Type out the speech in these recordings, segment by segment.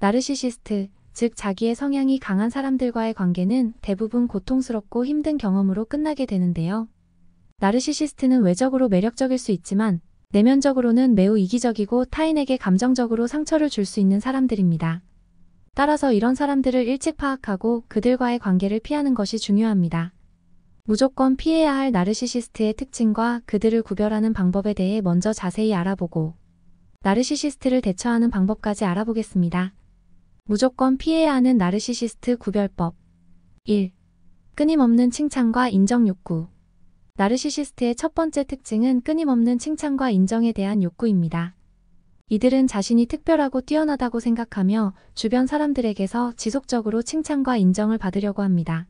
나르시시스트, 즉 자기의 성향이 강한 사람들과의 관계는 대부분 고통스럽고 힘든 경험으로 끝나게 되는데요. 나르시시스트는 외적으로 매력적일 수 있지만 내면적으로는 매우 이기적이고 타인에게 감정적으로 상처를 줄 수 있는 사람들입니다. 따라서 이런 사람들을 일찍 파악하고 그들과의 관계를 피하는 것이 중요합니다. 무조건 피해야 할 나르시시스트의 특징과 그들을 구별하는 방법에 대해 먼저 자세히 알아보고 나르시시스트를 대처하는 방법까지 알아보겠습니다. 무조건 피해야 하는 나르시시스트 구별법 1. 끊임없는 칭찬과 인정 욕구. 나르시시스트의 첫 번째 특징은 끊임없는 칭찬과 인정에 대한 욕구입니다. 이들은 자신이 특별하고 뛰어나다고 생각하며 주변 사람들에게서 지속적으로 칭찬과 인정을 받으려고 합니다.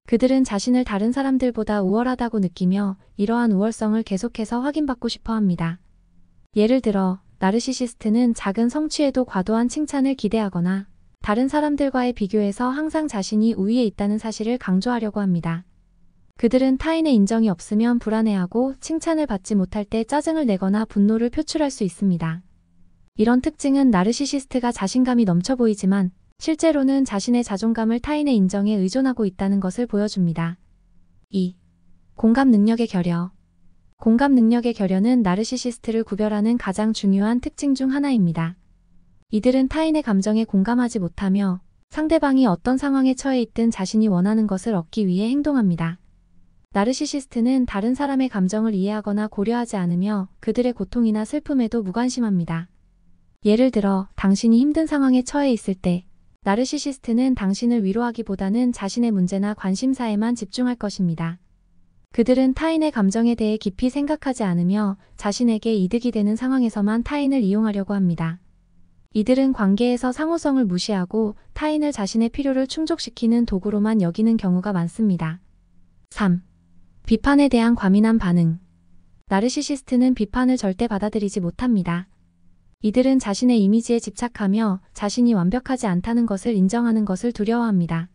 그들은 자신을 다른 사람들보다 우월하다고 느끼며 이러한 우월성을 계속해서 확인받고 싶어 합니다. 예를 들어, 나르시시스트는 작은 성취에도 과도한 칭찬을 기대하거나 다른 사람들과의 비교에서 항상 자신이 우위에 있다는 사실을 강조하려고 합니다. 그들은 타인의 인정이 없으면 불안해하고 칭찬을 받지 못할 때 짜증을 내거나 분노를 표출할 수 있습니다. 이런 특징은 나르시시스트가 자신감이 넘쳐 보이지만 실제로는 자신의 자존감을 타인의 인정에 의존하고 있다는 것을 보여줍니다. 2. 공감 능력의 결여. 공감 능력의 결여는 나르시시스트를 구별하는 가장 중요한 특징 중 하나입니다. 이들은 타인의 감정에 공감하지 못하며 상대방이 어떤 상황에 처해 있든 자신이 원하는 것을 얻기 위해 행동합니다. 나르시시스트는 다른 사람의 감정을 이해하거나 고려하지 않으며 그들의 고통이나 슬픔에도 무관심합니다. 예를 들어, 당신이 힘든 상황에 처해 있을 때 나르시시스트는 당신을 위로하기보다는 자신의 문제나 관심사에만 집중할 것입니다. 그들은 타인의 감정에 대해 깊이 생각하지 않으며 자신에게 이득이 되는 상황에서만 타인을 이용하려고 합니다. 이들은 관계에서 상호성을 무시하고 타인을 자신의 필요를 충족시키는 도구로만 여기는 경우가 많습니다. 3. 비판에 대한 과민한 반응. 나르시시스트는 비판을 절대 받아들이지 못합니다. 이들은 자신의 이미지에 집착하며 자신이 완벽하지 않다는 것을 인정하는 것을 두려워합니다.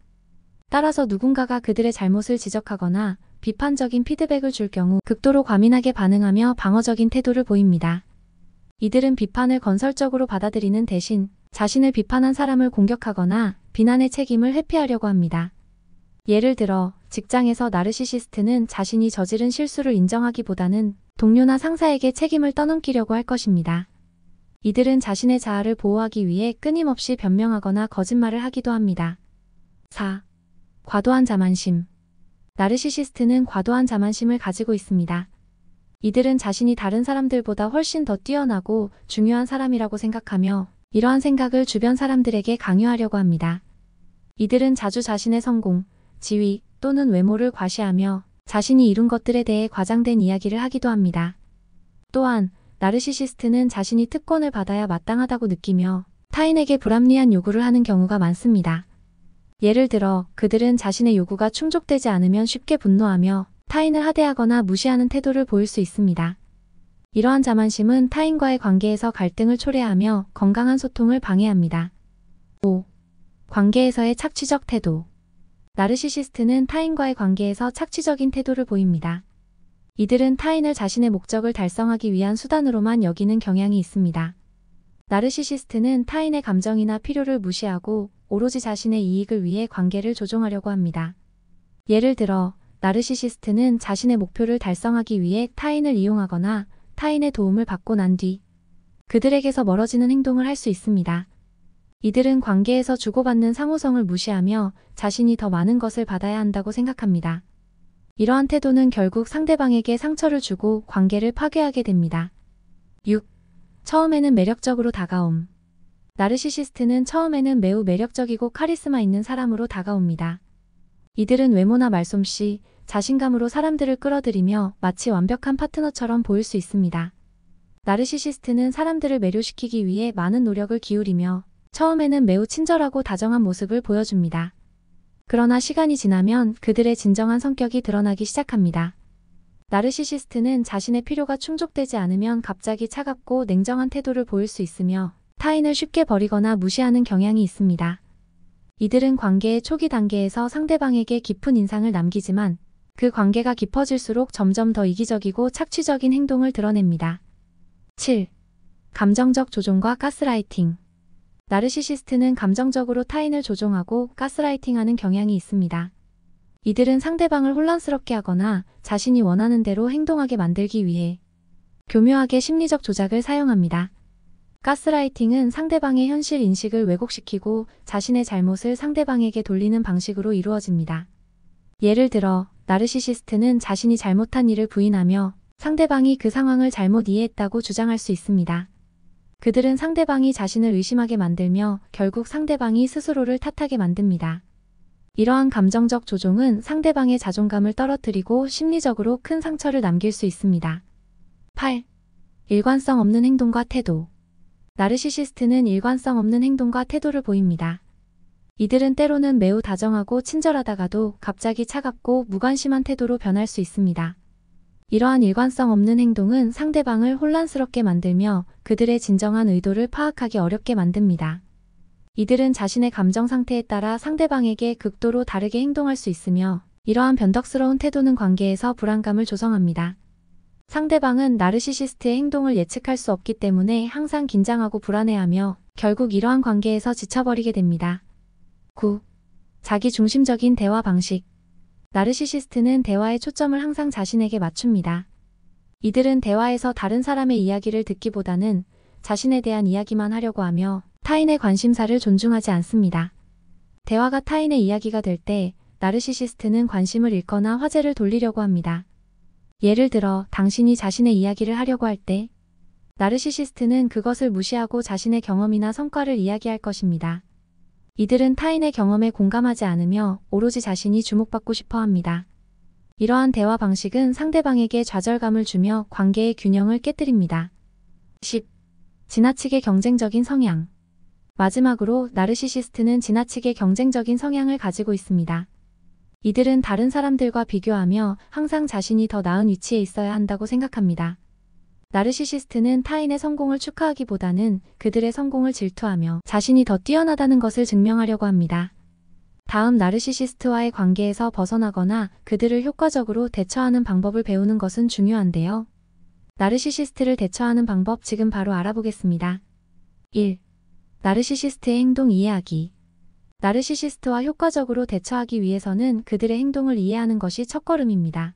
따라서 누군가가 그들의 잘못을 지적하거나 비판적인 피드백을 줄 경우 극도로 과민하게 반응하며 방어적인 태도를 보입니다. 이들은 비판을 건설적으로 받아들이는 대신 자신을 비판한 사람을 공격하거나 비난의 책임을 회피하려고 합니다. 예를 들어, 직장에서 나르시시스트는 자신이 저지른 실수를 인정하기보다는 동료나 상사에게 책임을 떠넘기려고 할 것입니다. 이들은 자신의 자아를 보호하기 위해 끊임없이 변명하거나 거짓말을 하기도 합니다. 4. 과도한 자만심. 나르시시스트는 과도한 자만심을 가지고 있습니다. 이들은 자신이 다른 사람들보다 훨씬 더 뛰어나고 중요한 사람이라고 생각하며 이러한 생각을 주변 사람들에게 강요하려고 합니다. 이들은 자주 자신의 성공, 지위 또는 외모를 과시하며 자신이 이룬 것들에 대해 과장된 이야기를 하기도 합니다. 또한 나르시시스트는 자신이 특권을 받아야 마땅하다고 느끼며 타인에게 불합리한 요구를 하는 경우가 많습니다. 예를 들어, 그들은 자신의 요구가 충족되지 않으면 쉽게 분노하며 타인을 하대하거나 무시하는 태도를 보일 수 있습니다. 이러한 자만심은 타인과의 관계에서 갈등을 초래하며 건강한 소통을 방해합니다. 5. 관계에서의 착취적 태도. 나르시시스트는 타인과의 관계에서 착취적인 태도를 보입니다. 이들은 타인을 자신의 목적을 달성하기 위한 수단으로만 여기는 경향이 있습니다. 나르시시스트는 타인의 감정이나 필요를 무시하고 오로지 자신의 이익을 위해 관계를 조종하려고 합니다. 예를 들어, 나르시시스트는 자신의 목표를 달성하기 위해 타인을 이용하거나 타인의 도움을 받고 난 뒤 그들에게서 멀어지는 행동을 할 수 있습니다. 이들은 관계에서 주고받는 상호성을 무시하며 자신이 더 많은 것을 받아야 한다고 생각합니다. 이러한 태도는 결국 상대방에게 상처를 주고 관계를 파괴하게 됩니다. 6. 처음에는 매력적으로 다가옴. 나르시시스트는 처음에는 매우 매력적이고 카리스마 있는 사람으로 다가옵니다. 이들은 외모나 말솜씨, 자신감으로 사람들을 끌어들이며 마치 완벽한 파트너처럼 보일 수 있습니다. 나르시시스트는 사람들을 매료시키기 위해 많은 노력을 기울이며 처음에는 매우 친절하고 다정한 모습을 보여줍니다. 그러나 시간이 지나면 그들의 진정한 성격이 드러나기 시작합니다. 나르시시스트는 자신의 필요가 충족되지 않으면 갑자기 차갑고 냉정한 태도를 보일 수 있으며 타인을 쉽게 버리거나 무시하는 경향이 있습니다. 이들은 관계의 초기 단계에서 상대방에게 깊은 인상을 남기지만 그 관계가 깊어질수록 점점 더 이기적이고 착취적인 행동을 드러냅니다. 7. 감정적 조종과 가스라이팅. 나르시시스트는 감정적으로 타인을 조종하고 가스라이팅하는 경향이 있습니다. 이들은 상대방을 혼란스럽게 하거나 자신이 원하는 대로 행동하게 만들기 위해 교묘하게 심리적 조작을 사용합니다. 가스라이팅은 상대방의 현실 인식을 왜곡시키고 자신의 잘못을 상대방에게 돌리는 방식으로 이루어집니다. 예를 들어, 나르시시스트는 자신이 잘못한 일을 부인하며 상대방이 그 상황을 잘못 이해했다고 주장할 수 있습니다. 그들은 상대방이 자신을 의심하게 만들며 결국 상대방이 스스로를 탓하게 만듭니다. 이러한 감정적 조종은 상대방의 자존감을 떨어뜨리고 심리적으로 큰 상처를 남길 수 있습니다. 8. 일관성 없는 행동과 태도. 나르시시스트는 일관성 없는 행동과 태도를 보입니다. 이들은 때로는 매우 다정하고 친절하다가도 갑자기 차갑고 무관심한 태도로 변할 수 있습니다. 이러한 일관성 없는 행동은 상대방을 혼란스럽게 만들며 그들의 진정한 의도를 파악하기 어렵게 만듭니다. 이들은 자신의 감정 상태에 따라 상대방에게 극도로 다르게 행동할 수 있으며 이러한 변덕스러운 태도는 관계에서 불안감을 조성합니다. 상대방은 나르시시스트의 행동을 예측할 수 없기 때문에 항상 긴장하고 불안해하며 결국 이러한 관계에서 지쳐버리게 됩니다. 9. 자기중심적인 대화 방식. 나르시시스트는 대화의 초점을 항상 자신에게 맞춥니다. 이들은 대화에서 다른 사람의 이야기를 듣기보다는 자신에 대한 이야기만 하려고 하며 타인의 관심사를 존중하지 않습니다. 대화가 타인의 이야기가 될 때 나르시시스트는 관심을 잃거나 화제를 돌리려고 합니다. 예를 들어 당신이 자신의 이야기를 하려고 할 때 나르시시스트는 그것을 무시하고 자신의 경험이나 성과를 이야기할 것입니다. 이들은 타인의 경험에 공감하지 않으며 오로지 자신이 주목받고 싶어 합니다. 이러한 대화 방식은 상대방에게 좌절감을 주며 관계의 균형을 깨뜨립니다. 10. 지나치게 경쟁적인 성향. 마지막으로 나르시시스트는 지나치게 경쟁적인 성향을 가지고 있습니다. 이들은 다른 사람들과 비교하며 항상 자신이 더 나은 위치에 있어야 한다고 생각합니다. 나르시시스트는 타인의 성공을 축하하기보다는 그들의 성공을 질투하며 자신이 더 뛰어나다는 것을 증명하려고 합니다. 다음, 나르시시스트와의 관계에서 벗어나거나 그들을 효과적으로 대처하는 방법을 배우는 것은 중요한데요. 나르시시스트를 대처하는 방법 지금 바로 알아보겠습니다. 1. 나르시시스트의 행동 이해하기. 나르시시스트와 효과적으로 대처하기 위해서는 그들의 행동을 이해하는 것이 첫걸음입니다.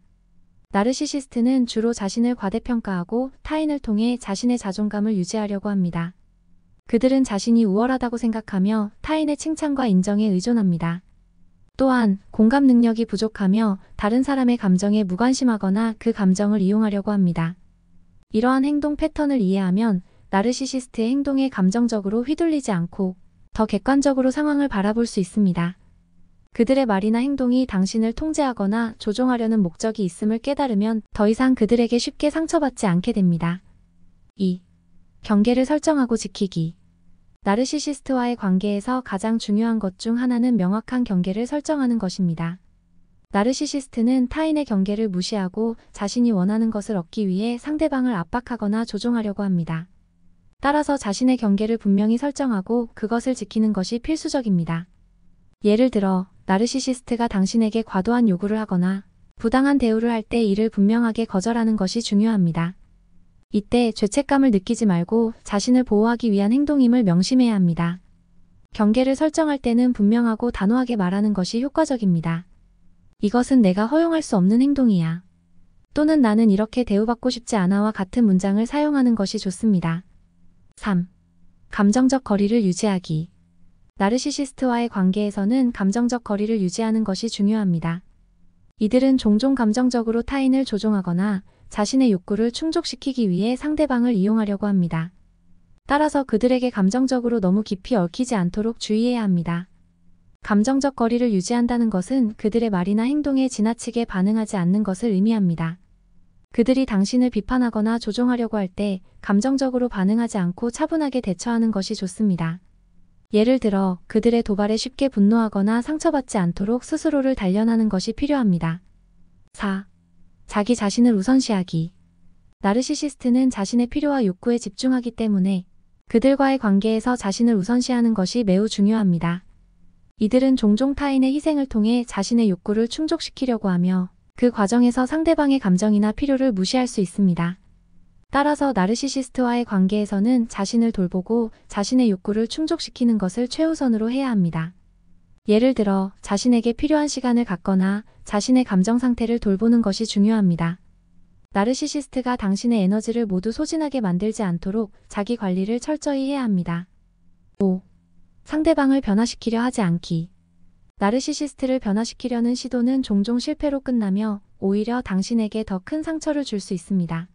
나르시시스트는 주로 자신을 과대평가하고 타인을 통해 자신의 자존감을 유지하려고 합니다. 그들은 자신이 우월하다고 생각하며 타인의 칭찬과 인정에 의존합니다. 또한 공감 능력이 부족하며 다른 사람의 감정에 무관심하거나 그 감정을 이용하려고 합니다. 이러한 행동 패턴을 이해하면 나르시시스트의 행동에 감정적으로 휘둘리지 않고 더 객관적으로 상황을 바라볼 수 있습니다. 그들의 말이나 행동이 당신을 통제하거나 조종하려는 목적이 있음을 깨달으면 더 이상 그들에게 쉽게 상처받지 않게 됩니다. 2. 경계를 설정하고 지키기. 나르시시스트와의 관계에서 가장 중요한 것 중 하나는 명확한 경계를 설정하는 것입니다. 나르시시스트는 타인의 경계를 무시하고 자신이 원하는 것을 얻기 위해 상대방을 압박하거나 조종하려고 합니다. 따라서 자신의 경계를 분명히 설정하고 그것을 지키는 것이 필수적입니다. 예를 들어, 나르시시스트가 당신에게 과도한 요구를 하거나 부당한 대우를 할 때 이를 분명하게 거절하는 것이 중요합니다. 이때 죄책감을 느끼지 말고 자신을 보호하기 위한 행동임을 명심해야 합니다. 경계를 설정할 때는 분명하고 단호하게 말하는 것이 효과적입니다. 이것은 내가 허용할 수 없는 행동이야. 또는 나는 이렇게 대우받고 싶지 않아와 같은 문장을 사용하는 것이 좋습니다. 3. 감정적 거리를 유지하기. 나르시시스트와의 관계에서는 감정적 거리를 유지하는 것이 중요합니다. 이들은 종종 감정적으로 타인을 조종하거나 자신의 욕구를 충족시키기 위해 상대방을 이용하려고 합니다. 따라서 그들에게 감정적으로 너무 깊이 얽히지 않도록 주의해야 합니다. 감정적 거리를 유지한다는 것은 그들의 말이나 행동에 지나치게 반응하지 않는 것을 의미합니다. 그들이 당신을 비판하거나 조종하려고 할 때 감정적으로 반응하지 않고 차분하게 대처하는 것이 좋습니다. 예를 들어 그들의 도발에 쉽게 분노하거나 상처받지 않도록 스스로를 단련하는 것이 필요합니다. 4. 자기 자신을 우선시하기. 나르시시스트는 자신의 필요와 욕구에 집중하기 때문에 그들과의 관계에서 자신을 우선시하는 것이 매우 중요합니다. 이들은 종종 타인의 희생을 통해 자신의 욕구를 충족시키려고 하며 그 과정에서 상대방의 감정이나 필요를 무시할 수 있습니다. 따라서 나르시시스트와의 관계에서는 자신을 돌보고 자신의 욕구를 충족시키는 것을 최우선으로 해야 합니다. 예를 들어 자신에게 필요한 시간을 갖거나 자신의 감정 상태를 돌보는 것이 중요합니다. 나르시시스트가 당신의 에너지를 모두 소진하게 만들지 않도록 자기 관리를 철저히 해야 합니다. 5. 상대방을 변화시키려 하지 않기. 나르시시스트를 변화시키려는 시도는 종종 실패로 끝나며 오히려 당신에게 더 큰 상처를 줄 수 있습니다.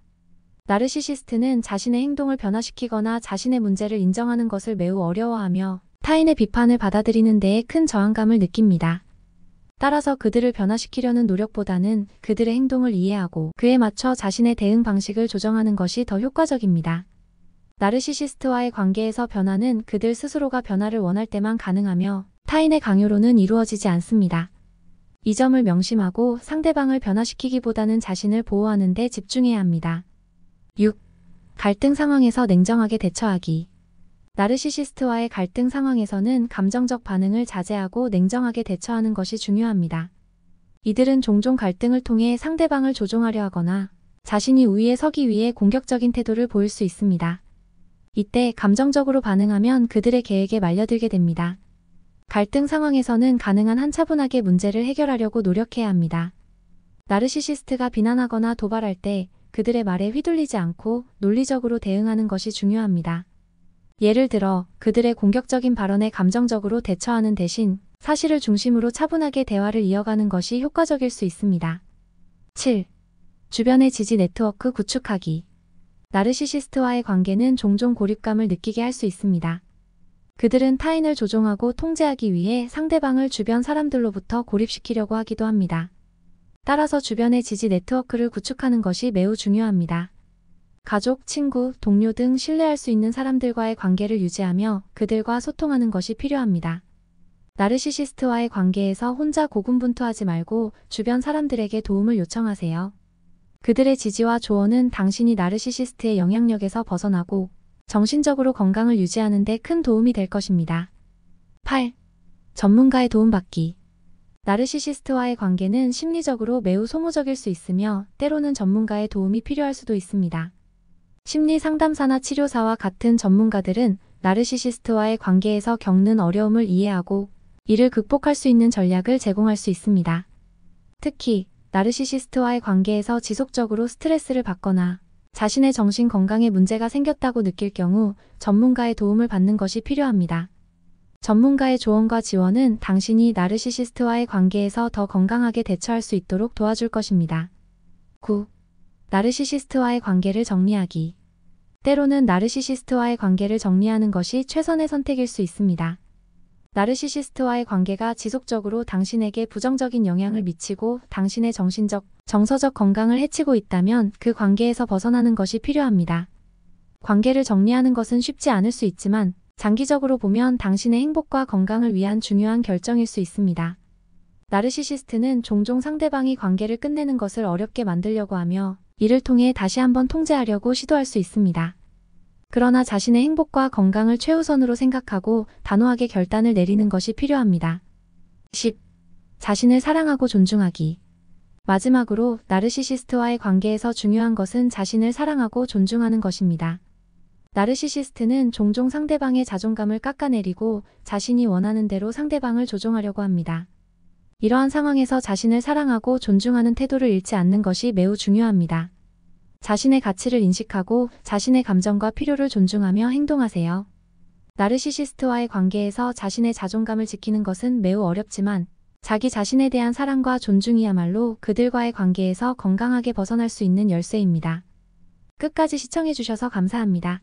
나르시시스트는 자신의 행동을 변화시키거나 자신의 문제를 인정하는 것을 매우 어려워하며 타인의 비판을 받아들이는 데에 큰 저항감을 느낍니다. 따라서 그들을 변화시키려는 노력보다는 그들의 행동을 이해하고 그에 맞춰 자신의 대응 방식을 조정하는 것이 더 효과적입니다. 나르시시스트와의 관계에서 변화는 그들 스스로가 변화를 원할 때만 가능하며 타인의 강요로는 이루어지지 않습니다. 이 점을 명심하고 상대방을 변화시키기보다는 자신을 보호하는 데 집중해야 합니다. 6. 갈등 상황에서 냉정하게 대처하기. 나르시시스트와의 갈등 상황에서는 감정적 반응을 자제하고 냉정하게 대처하는 것이 중요합니다. 이들은 종종 갈등을 통해 상대방을 조종하려 하거나 자신이 우위에 서기 위해 공격적인 태도를 보일 수 있습니다. 이때 감정적으로 반응하면 그들의 계획에 말려들게 됩니다. 갈등 상황에서는 가능한 한 차분하게 문제를 해결하려고 노력해야 합니다. 나르시시스트가 비난하거나 도발할 때 그들의 말에 휘둘리지 않고 논리적으로 대응하는 것이 중요합니다. 예를 들어 그들의 공격적인 발언에 감정적으로 대처하는 대신 사실을 중심으로 차분하게 대화를 이어가는 것이 효과적일 수 있습니다. 7. 주변의 지지 네트워크 구축하기. 나르시시스트와의 관계는 종종 고립감을 느끼게 할 수 있습니다. 그들은 타인을 조종하고 통제하기 위해 상대방을 주변 사람들로부터 고립시키려고 하기도 합니다. 따라서 주변의 지지 네트워크를 구축하는 것이 매우 중요합니다. 가족, 친구, 동료 등 신뢰할 수 있는 사람들과의 관계를 유지하며 그들과 소통하는 것이 필요합니다. 나르시시스트와의 관계에서 혼자 고군분투하지 말고 주변 사람들에게 도움을 요청하세요. 그들의 지지와 조언은 당신이 나르시시스트의 영향력에서 벗어나고 정신적으로 건강을 유지하는 데 큰 도움이 될 것입니다. 8. 전문가의 도움받기. 나르시시스트와의 관계는 심리적으로 매우 소모적일 수 있으며 때로는 전문가의 도움이 필요할 수도 있습니다. 심리 상담사나 치료사와 같은 전문가들은 나르시시스트와의 관계에서 겪는 어려움을 이해하고 이를 극복할 수 있는 전략을 제공할 수 있습니다. 특히 나르시시스트와의 관계에서 지속적으로 스트레스를 받거나 자신의 정신 건강에 문제가 생겼다고 느낄 경우 전문가의 도움을 받는 것이 필요합니다. 전문가의 조언과 지원은 당신이 나르시시스트와의 관계에서 더 건강하게 대처할 수 있도록 도와줄 것입니다. 9. 나르시시스트와의 관계를 정리하기. 때로는 나르시시스트와의 관계를 정리하는 것이 최선의 선택일 수 있습니다. 나르시시스트와의 관계가 지속적으로 당신에게 부정적인 영향을 미치고 당신의 정신적, 정서적 건강을 해치고 있다면 그 관계에서 벗어나는 것이 필요합니다. 관계를 정리하는 것은 쉽지 않을 수 있지만 장기적으로 보면 당신의 행복과 건강을 위한 중요한 결정일 수 있습니다. 나르시시스트는 종종 상대방이 관계를 끝내는 것을 어렵게 만들려고 하며 이를 통해 다시 한번 통제하려고 시도할 수 있습니다. 그러나 자신의 행복과 건강을 최우선으로 생각하고 단호하게 결단을 내리는 것이 필요합니다. 10. 자신을 사랑하고 존중하기. 마지막으로 나르시시스트와의 관계에서 중요한 것은 자신을 사랑하고 존중하는 것입니다. 나르시시스트는 종종 상대방의 자존감을 깎아내리고 자신이 원하는 대로 상대방을 조종하려고 합니다. 이러한 상황에서 자신을 사랑하고 존중하는 태도를 잃지 않는 것이 매우 중요합니다. 자신의 가치를 인식하고 자신의 감정과 필요를 존중하며 행동하세요. 나르시시스트와의 관계에서 자신의 자존감을 지키는 것은 매우 어렵지만 자기 자신에 대한 사랑과 존중이야말로 그들과의 관계에서 건강하게 벗어날 수 있는 열쇠입니다. 끝까지 시청해주셔서 감사합니다.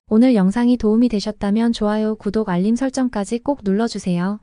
오늘 영상이 도움이 되셨다면 좋아요, 구독, 알림 설정까지 꼭 눌러주세요.